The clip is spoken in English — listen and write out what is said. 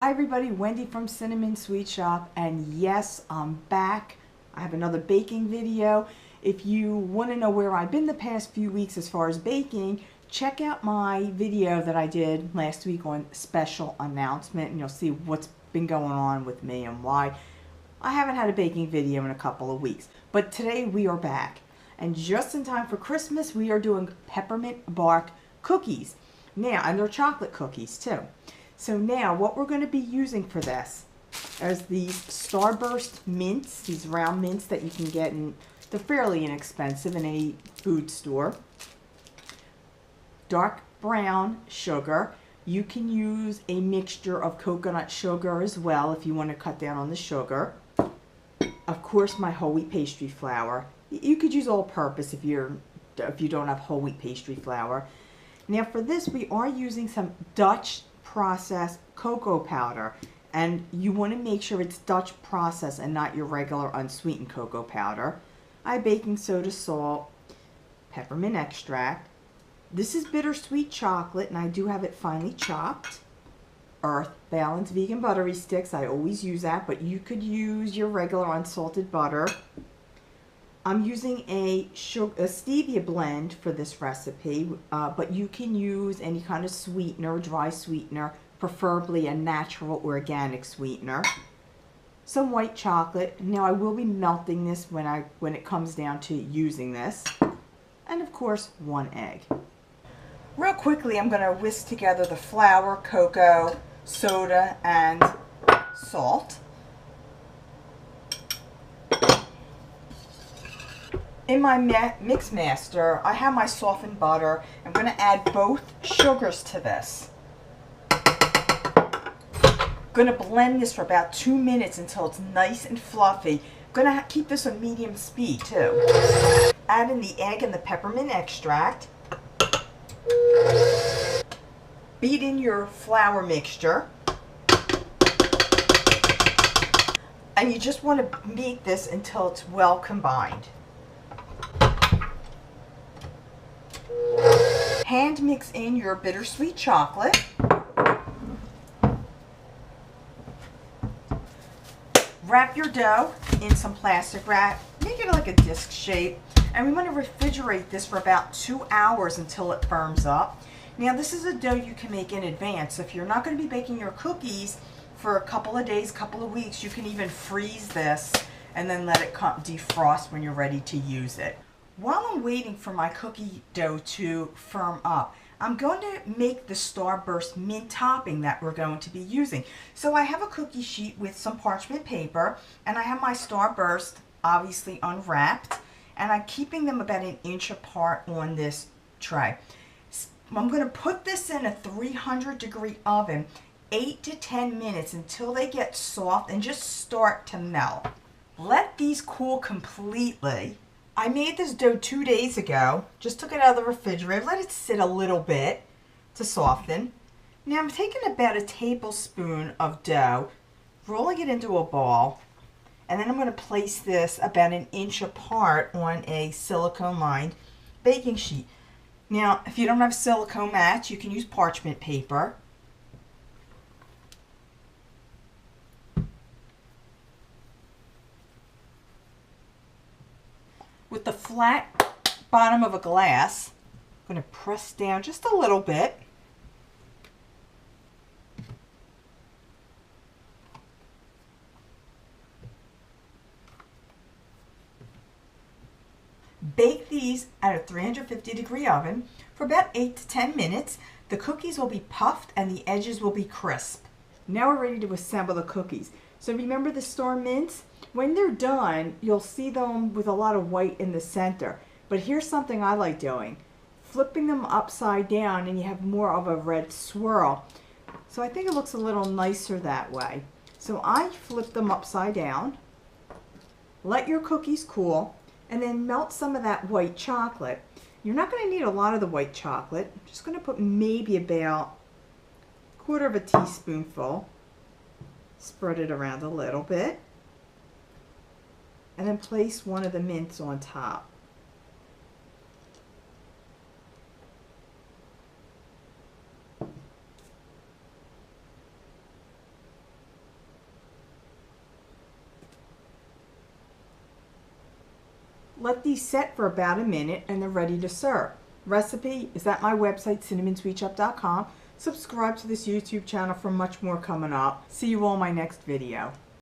Hi everybody, Wendy from Cinnamon Sweet Shop, and yes, I'm back. I have another baking video. If you want to know where I've been the past few weeks as far as baking, check out my video that I did last week on special announcement, and you'll see what's been going on with me and why I haven't had a baking video in a couple of weeks. But today we are back, and just in time for Christmas, we are doing peppermint bark cookies. Now, and they're chocolate cookies too. So now what we're going to be using for this is these Starburst mints, these round mints that you can get in, they're fairly inexpensive in a food store. Dark brown sugar. You can use a mixture of coconut sugar as well if you want to cut down on the sugar. Of course, my whole wheat pastry flour. You could use all purpose if you don't have whole wheat pastry flour. Now for this we are using some Dutch processed cocoa powder, and you want to make sure it's Dutch processed and not your regular unsweetened cocoa powder. I have baking soda, salt, peppermint extract. This is bittersweet chocolate, and I do have it finely chopped. Earth Balance vegan buttery sticks, I always use that, but you could use your regular unsalted butter. I'm using a stevia blend for this recipe, but you can use any kind of sweetener, dry sweetener, preferably a natural organic sweetener. Some white chocolate. Now I will be melting this when it comes down to using this. And of course, 1 egg. Real quickly, I'm going to whisk together the flour, cocoa, soda, and salt. In my mix master, I have my softened butter. I'm going to add both sugars to this. I'm going to blend this for about 2 minutes until it's nice and fluffy. I'm going to keep this on medium speed too. Add in the egg and the peppermint extract. Beat in your flour mixture. And you just want to make this until it's well combined. Hand mix in your bittersweet chocolate. Wrap your dough in some plastic wrap. Make it like a disc shape. And we want to refrigerate this for about 2 hours until it firms up. Now this is a dough you can make in advance. So if you're not going to be baking your cookies for a couple of days, couple of weeks, you can even freeze this and then let it defrost when you're ready to use it. While I'm waiting for my cookie dough to firm up, I'm going to make the Starburst mint topping that we're going to be using. So I have a cookie sheet with some parchment paper, and I have my Starburst obviously unwrapped, and I'm keeping them about 1 inch apart on this tray. I'm going to put this in a 300-degree oven 8 to 10 minutes until they get soft and just start to melt. Let these cool completely. I made this dough 2 days ago. Just took it out of the refrigerator, let it sit a little bit to soften. Now I'm taking about a tablespoon of dough, rolling it into a ball, and then I'm going to place this about 1 inch apart on a silicone-lined baking sheet. Now, if you don't have silicone mats, you can use parchment paper. With the flat bottom of a glass, I'm going to press down just a little bit. Bake these at a 350-degree oven for about 8 to 10 minutes. The cookies will be puffed and the edges will be crisp. Now we're ready to assemble the cookies. So remember the Star mints? When they're done, you'll see them with a lot of white in the center. But here's something I like doing. Flipping them upside down and you have more of a red swirl. So I think it looks a little nicer that way. So I flip them upside down. Let your cookies cool, and then melt some of that white chocolate. You're not going to need a lot of the white chocolate. I'm just going to put maybe about 1/4 teaspoonful. Spread it around a little bit. And then place one of the mints on top. Let these set for about a minute and they're ready to serve. Recipe is at my website, cinnamonsweetshoppe.com. Subscribe to this YouTube channel for much more coming up. See you all in my next video.